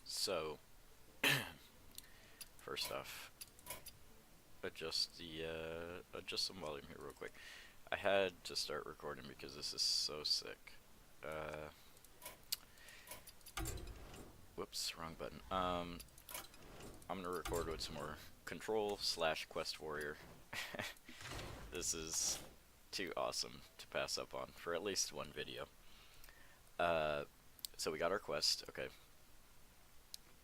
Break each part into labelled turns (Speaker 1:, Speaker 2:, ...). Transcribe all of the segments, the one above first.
Speaker 1: So, first off, adjust some volume here real quick. I had to start recording because this is so sick. Whoops, wrong button. I'm gonna record with some more Control / Quest Warrior. This is too awesome to pass up on for at least one video. So we got our quest, okay.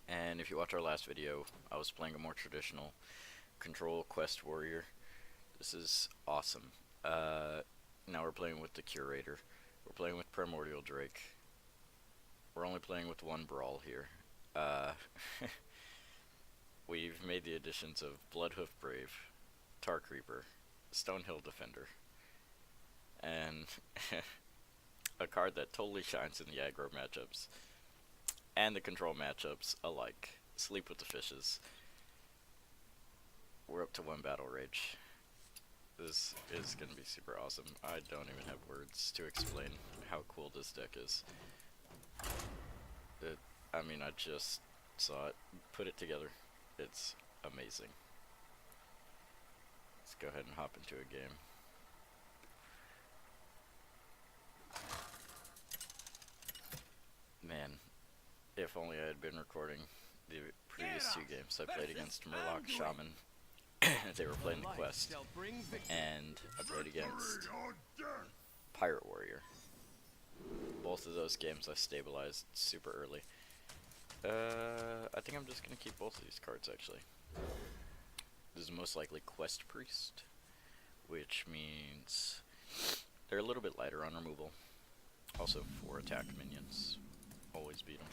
Speaker 1: And if you watch our last video, I was playing a more traditional Control Quest Warrior. This is awesome. Now we're playing with the Curator. We're playing with Primordial Drake. We're only playing with one Brawl here. We've made the additions of Bloodhoof Brave, Tar Creeper, Stonehill Defender, and a card that totally shines in the aggro matchups and the control matchups alike. Sleep with the Fishes. We're up to 1 Battle Rage. This is gonna be super awesome. I don't even have words to explain how cool this deck is. I mean, I just saw it, put it together. It's amazing. Let's go ahead and hop into a game. Man, if only I had been recording the previous 2 games. I played against Murloc Shaman. They were playing the quest, and I played against Pirate Warrior. Both of those games I stabilized super early. I think I'm just gonna keep both of these cards actually. This is most likely Quest Priest, which means they're a little bit lighter on removal. Also 4 attack minions, always beat them.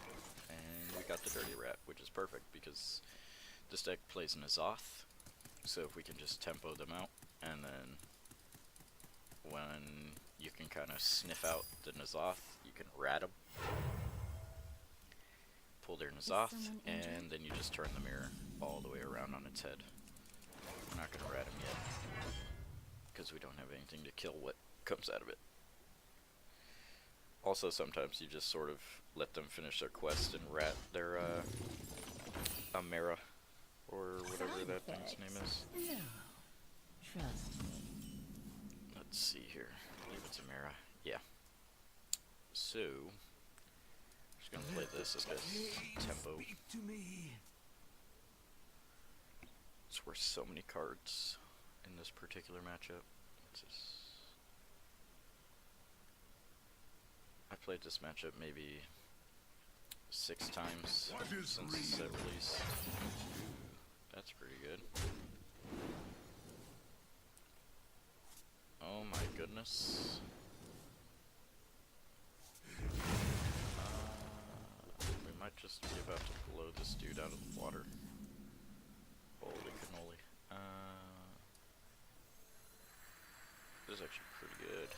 Speaker 1: And we got the Dirty Rat, which is perfect because this deck plays N'Zoth. So if we can just tempo them out, and then when you can kind of sniff out the N'Zoth, you can rat them. Pull their N'Zoth, and then you just turn the mirror all the way around on its head. We're not going to rat him yet, because we don't have anything to kill what comes out of it. Also, sometimes you just sort of let them finish their quest and rat their Amera, or whatever that thing's name is.
Speaker 2: No. Trust me.
Speaker 1: Let's see here. I believe it's Amera. Yeah. So, just gonna play this. This guy's tempo. It's worth so many cards in this particular matchup. I played this matchup maybe 6 times since the set release. That's pretty good. Oh my goodness. We might just be about to blow this dude out of the water. Holy cannoli. This is actually pretty good.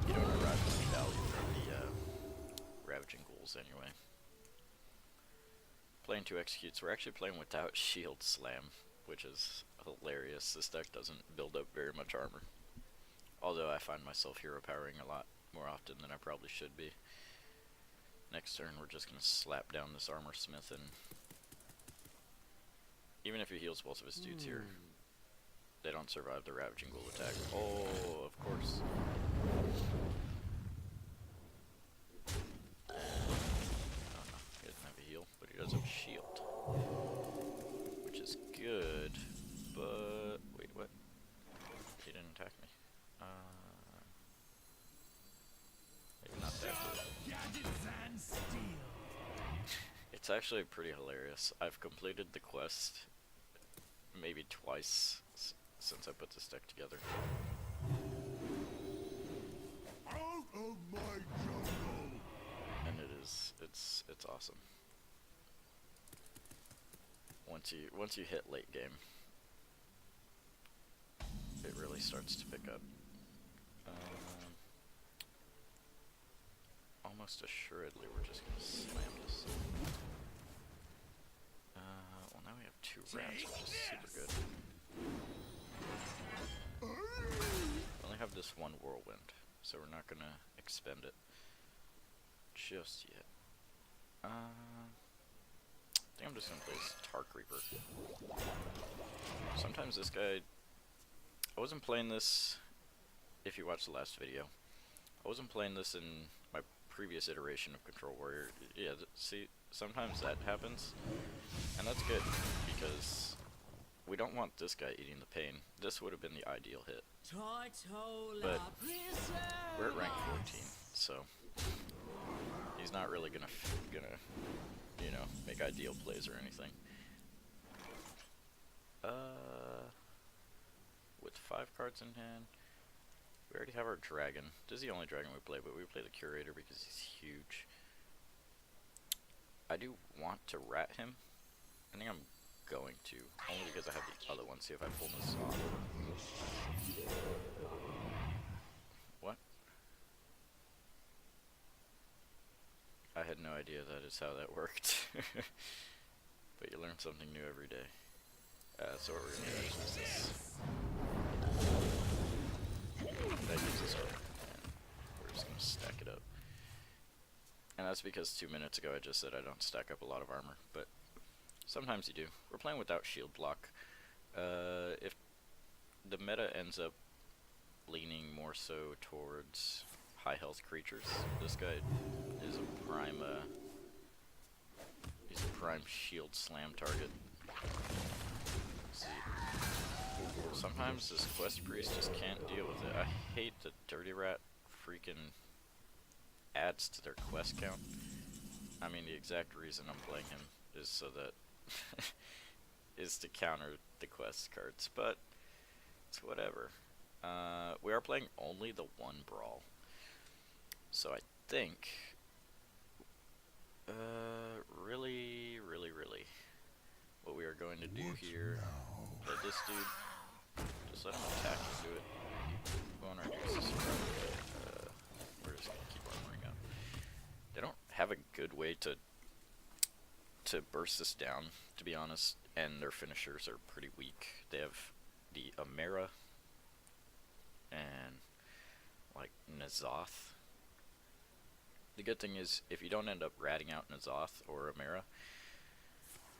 Speaker 1: You don't derive much value from the Ravaging Ghouls anyway. Playing 2 executes. We're actually playing without Shield Slam, which is hilarious. This deck doesn't build up very much armor. Although I find myself hero powering a lot more often than I probably should be. Next turn we're just going to slap down this Armor Smith, and even if he heals both of his dudes here, they don't survive the Ravaging Ghoul attack. Oh, of course. He doesn't have a heal, but he does have a shield, which is good, but wait, what? He didn't attack me. Maybe not that good. It's actually pretty hilarious. I've completed the quest maybe twice since I put this deck together.
Speaker 3: Out of my jungle!
Speaker 1: And it's awesome. Once you hit late game, it really starts to pick up. Almost assuredly we're just gonna slam this. Well, now we have 2 rats, which is super good. We only have this 1 whirlwind, so we're not gonna expend it just yet. I think I'm just gonna play this Tark Reaper. Sometimes this guy... I wasn't playing this, if you watched the last video. I wasn't playing this in my previous iteration of Control Warrior. Yeah, see, sometimes that happens. And that's good, because we don't want this guy eating the pain. This would have been the ideal hit. But we're at rank 14, so he's not really gonna you know, make ideal plays or anything. With 5 cards in hand, we already have our dragon. This is the only dragon we play, but we play the curator because he's huge. I do want to rat him. I think I'm going to, only because I have the other one. See if I pull this off. What? I had no idea that is how that worked. But you learn something new every day. So what we're going to do is this. That gives us our... And we're just going to stack it up. And that's because 2 minutes ago I just said I don't stack up a lot of armor. But sometimes you do. We're playing without shield block. If the meta ends up leaning more so towards high health creatures, this guy is a prime he's a prime shield slam target. Let's see. Sometimes this quest priest just can't deal with it. I hate that Dirty Rat freaking adds to their quest count. I mean, the exact reason I'm playing him is so that is to counter the quest cards, but it's whatever. We are playing only the one brawl, so I think really what we are going to do here, let this dude, just let him attack into it. Go on our news. We're just gonna keep armoring up. They don't have a good way to burst this down, to be honest, and their finishers are pretty weak. They have the Amera and like Nazoth. The good thing is, if you don't end up ratting out Nazoth or Amera,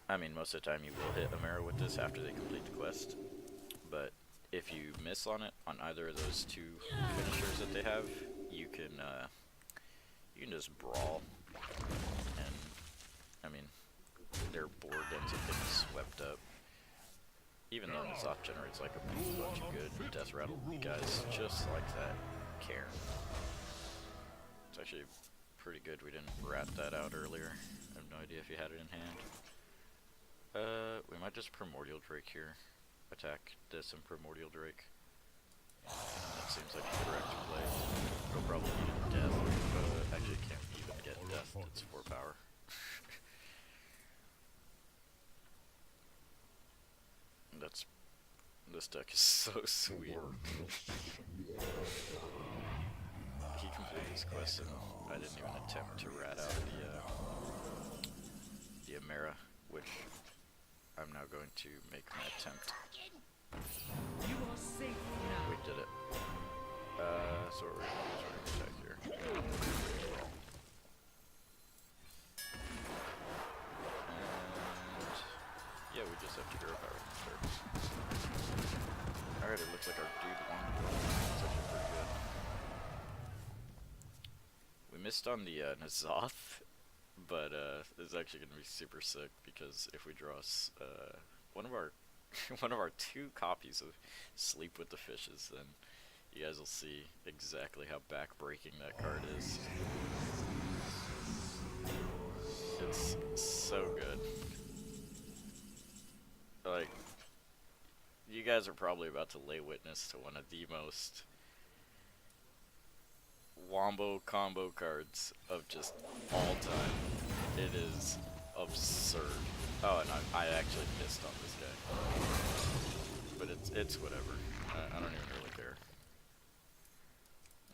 Speaker 1: I mean, most of the time you will hit Amera with this after they complete the quest, but if you miss on it, on either of those 2 finishers that they have, you can just brawl, and, I mean, their board ends up getting swept up. Even though Nazoth generates like a bunch of good death rattle guys, just like that Cairn. It's actually pretty good we didn't rat that out earlier. I have no idea if you had it in hand. We might just Primordial Drake here. Attack this and Primordial Drake. That seems like the correct play. It'll probably need death, but actually can't even get death, it's 4 power. This deck is so sweet. He completed his quest and I didn't even attempt to rat out the Amera, which I'm now going to make my attempt.
Speaker 2: You are safe now.
Speaker 1: We did it. So we're going to attack here. And yeah, we just have to hero power in the turn. Alright, it looks like our dude won. That's actually pretty good. We missed on the Nazoth, but this is actually going to be super sick because if we draw one of our one of our 2 copies of Sleep with the Fishes, then you guys will see exactly how back-breaking that card is. It's so good. Like, you guys are probably about to lay witness to one of the most wombo combo cards of just all time. It is absurd. Oh, and I actually pissed on this guy. But it's whatever. I don't even really care.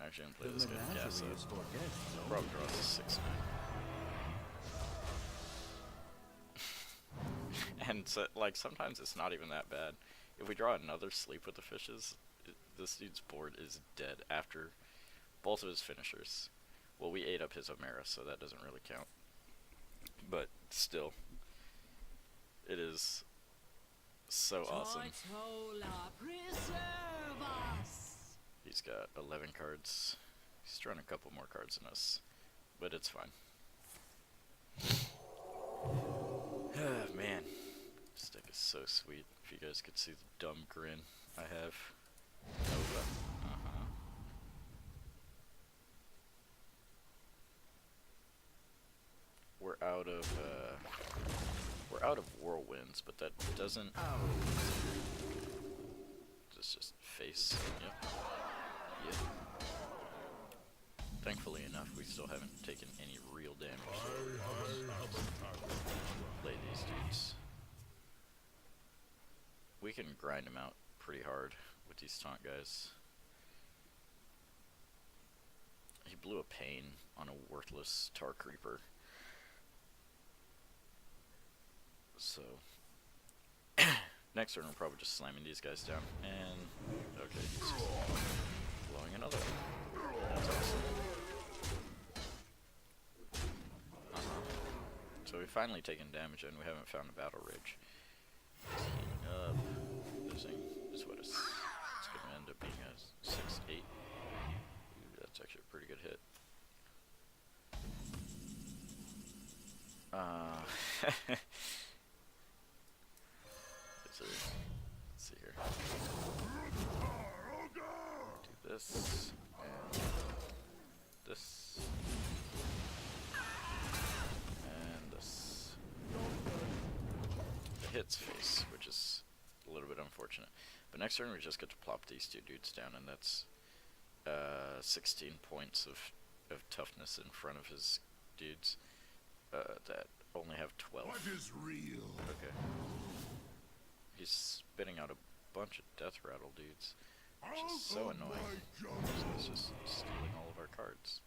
Speaker 1: I actually didn't play this guy. Yeah, so I'll probably draw this 6 man. And so, like, sometimes it's not even that bad. If we draw another Sleep with the Fishes, this dude's board is dead after both of his finishers. Well, we ate up his Amera, so that doesn't really count. but still, it is so awesome.
Speaker 2: Tortola, preserve us.
Speaker 1: He's got 11 cards. He's throwing a couple more cards than us, but it's fine. Man, this deck is so sweet. If you guys could see the dumb grin I have. Nova. We're out of whirlwinds, but that doesn't. This is just face. Yep. Yep. Thankfully enough, we still haven't taken any real damage. Play these dudes. We can grind them out pretty hard with these taunt guys. He blew a pain on a worthless Tar Creeper. So, next turn we're probably just slamming these guys down. And, okay, he's just blowing another one. That's awesome. So we've finally taken damage and we haven't found a battle ridge. It's heating up. Losing is what it's going to end up being a 6-8. Ooh, that's actually a pretty good hit. Let's see here. Do this and this and this. It hits face, which is a little bit unfortunate. But next turn we just get to plop these two dudes down, and that's 16 points of toughness in front of his dudes that only have 12.
Speaker 3: What is real?
Speaker 1: Okay. He's spitting out a bunch of death rattle dudes, which is so annoying. So it's just stealing all of our cards.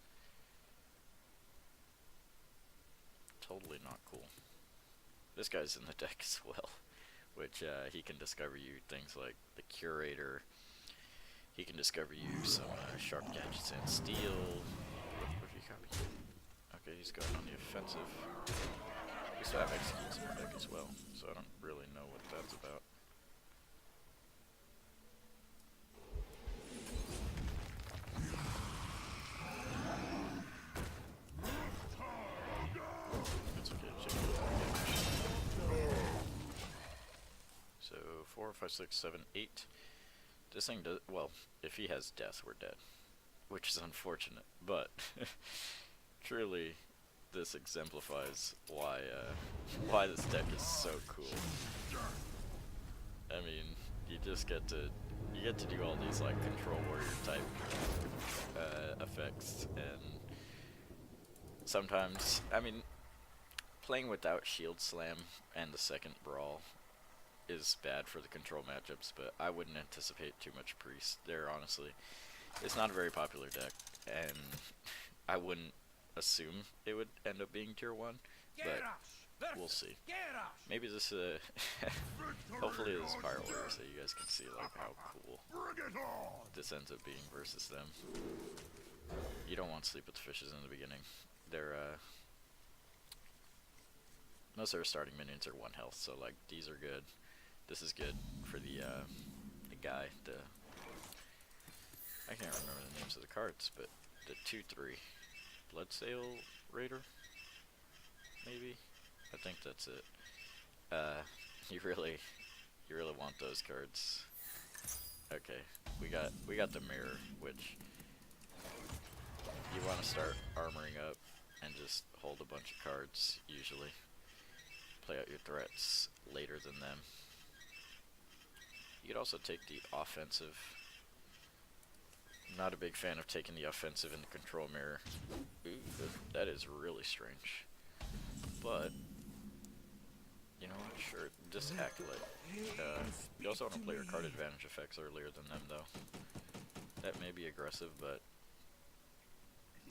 Speaker 1: Totally not cool. This guy's in the deck as well, which he can discover you things like the Curator. He can discover you some Sharp Gadgets and Steel. What do you copy? Okay, he's going on the offensive. We still have Executes in our deck as well, so I don't really know what that's about. It's okay to check it out. So 4, 5, 6, 7, 8. This thing does well. If he has death, we're dead, which is unfortunate. But truly, this exemplifies why this deck is so cool. I mean, you just get to do all these like control warrior type effects, and sometimes, I mean, playing without Shield Slam and the second Brawl is bad for the control matchups, but I wouldn't anticipate too much Priest there, honestly. It's not a very popular deck, and I wouldn't assume it would end up being tier 1, but we'll see. Maybe this hopefully this is Pyro Warrior, so you guys can see like how cool this ends up being versus them. You don't want Sleep with the Fishes in the beginning. They're most of their starting minions are 1 health, so like these are good. This is good for the guy. I can't remember the names of the cards, but the 2/3 Bloodsail Raider, maybe. I think that's it. You really want those cards. Okay, we got the Mirror, which you want to start armoring up and just hold a bunch of cards usually. Play out your threats later than them. You could also take the offensive. Not a big fan of taking the offensive in the control mirror. Ooh, that is really strange. But, you know what, sure, just Acolyte. You also want to play your card advantage effects earlier than them, though. That may be aggressive, but...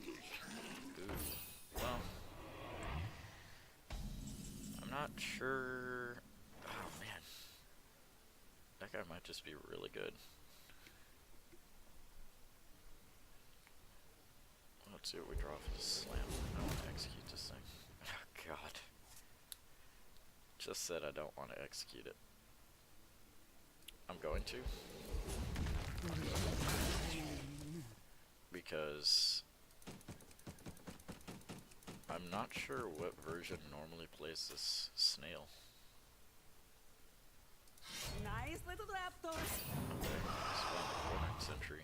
Speaker 1: Ooh, well... I'm not sure... Oh, man. That guy might just be really good. Let's see what we draw for the slam. I want to execute this thing. Oh, God. just said I don't want to execute it. I'm going to. Because I'm not sure what version normally plays this snail.
Speaker 2: Nice little raptors.
Speaker 1: Okay, let's find the cornered sentry.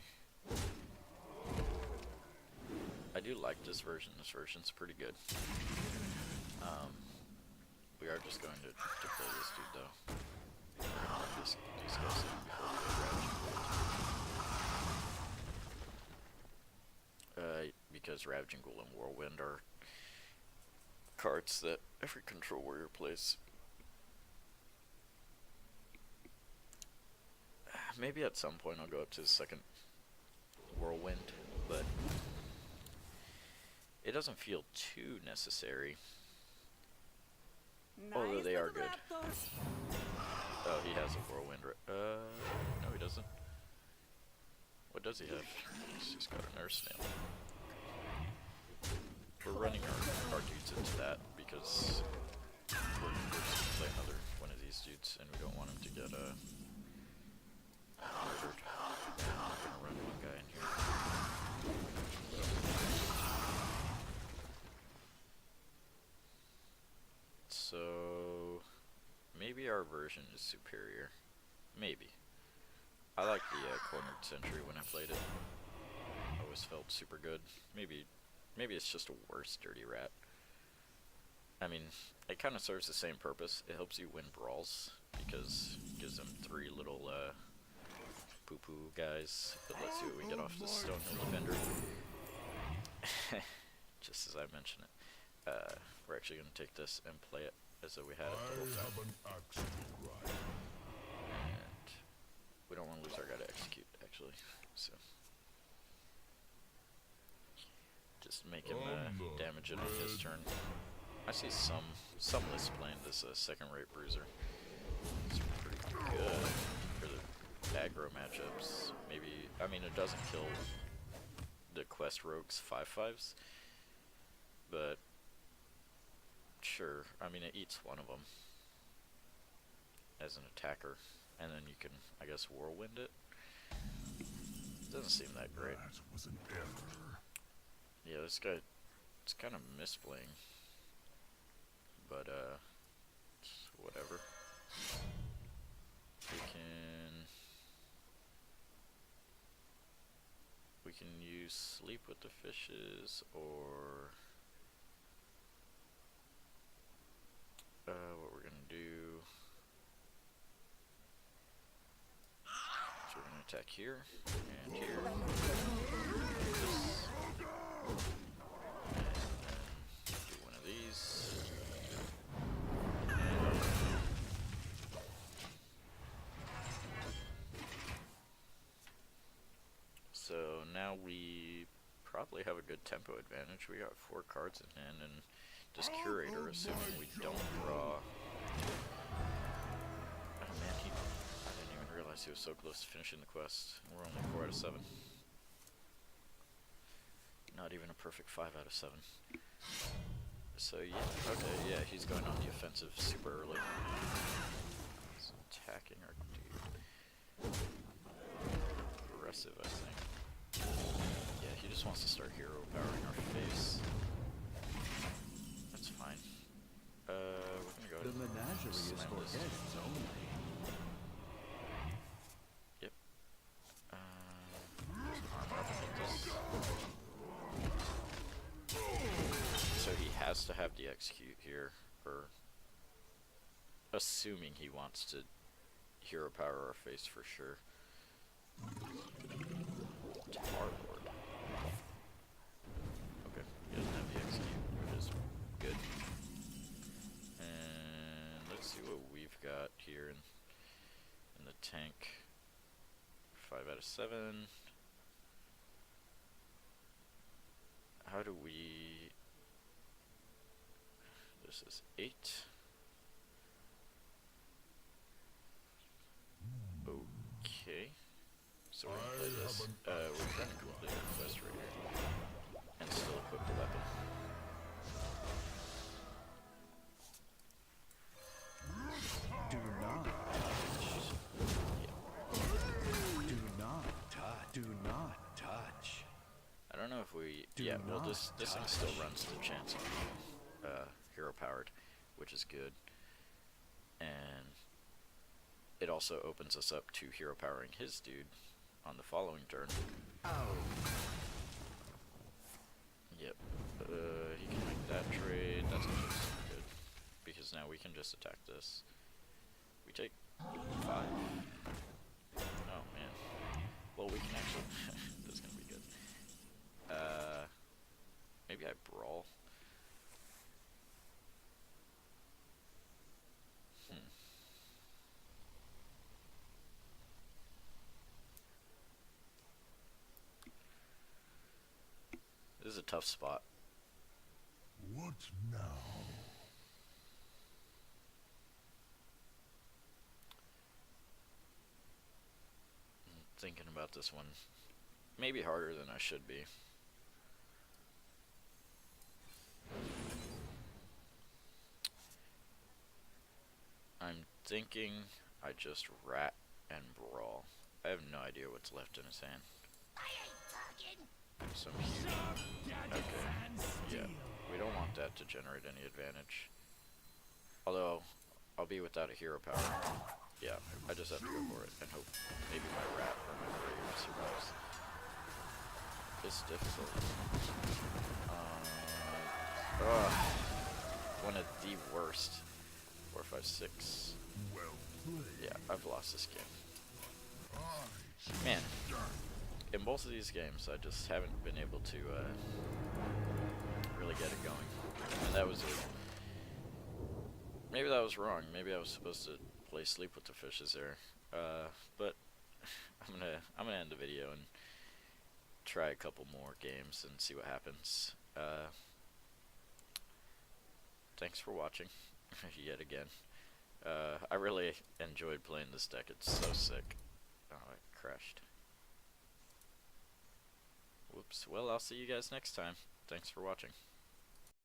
Speaker 1: I do like this version. This version's pretty good. We are just going to play this dude though. These guys in before we go Ravaging. Because Ravaging Ghoul and Whirlwind are cards that every control warrior plays. Maybe at some point I'll go up to the second Whirlwind, but it doesn't feel too necessary. Although they are good. Oh, he has a Whirlwind. No, he doesn't. What does he have? He's got an Earth Snail. We're running our dudes into that because we're just going to play another one of these dudes, and we don't want him to get murdered. I'm gonna run one guy in here. So maybe our version is superior. Maybe. I like the cornered sentry when I played it. Always felt super good. Maybe it's just a worse dirty rat. I mean, it kind of serves the same purpose. It helps you win brawls because it gives them 3 little poo-poo guys that lets you what we get off the Stonehill Defender. Just as I mentioned it. We're actually going to take this and play it as though we had it the whole time. And we don't want to lose our guy to execute, actually. So just make him damage it on his turn. I see some lists playing this second-rate bruiser. It's pretty good for the aggro matchups. Maybe, I mean, it doesn't kill the quest rogues 5/5s, but sure. I mean, it eats one of them as an attacker, and then you can, I guess, whirlwind it. Doesn't seem that great.
Speaker 3: That was an error.
Speaker 1: Yeah, this guy, it's kind of misplaying, but whatever. We can use sleep with the fishes, or what we're gonna do. So we're gonna attack here and here. And then do one of these. So now we probably have a good tempo advantage. We got 4 cards in hand, and this Curator, assuming we don't draw. Oh man, I didn't even realize he was so close to finishing the quest. We're only 4 out of 7. Not even a perfect 5 out of 7. So yeah, okay, yeah, he's going on the offensive super early. He's attacking our dude. Aggressive, I think. Yeah, he just wants to start hero powering our face. That's fine. We're gonna go.
Speaker 4: The menagerie is for heads only.
Speaker 1: Yep. Armor up and hit this. So he has to have the execute here, or assuming he wants to hero power our face for sure. Tarlord. Okay, he doesn't have the execute, which is good. And let's see what we've got here in the tank. 5 out of 7. How do we... This is 8. Okay. So we're gonna play this. We're trying to complete our quest right here. And still equip the weapon. yeah, well, this thing still runs the chance on hero powered, which is good, and it also opens us up to hero powering his dude on the following turn. Yep. He can make that trade. That's actually super good, because now we can just attack this. We take 5. Oh man. Well, we can actually. This is gonna be good. Maybe I brawl. This is a tough spot.
Speaker 3: What now?
Speaker 1: I'm thinking about this one. Maybe harder than I should be. I'm thinking I just rat and brawl. I have no idea what's left in his hand. Some huge. Okay. Yeah. We don't want that to generate any advantage. Although, I'll be without a hero power. Yeah, I just have to go for it and hope maybe my rat or my brave survives. It's difficult. One of the worst. 4, 5, 6.
Speaker 3: Well played.
Speaker 1: Yeah, I've lost this game. Man, in both of these games, I just haven't been able to really get it going. And that was maybe that was wrong. Maybe I was supposed to play Sleep with the Fishes there. But I'm gonna end the video and try a couple more games and see what happens. Thanks for watching yet again. I really enjoyed playing this deck. It's so sick. Oh, it crashed. Whoops. Well, I'll see you guys next time. Thanks for watching.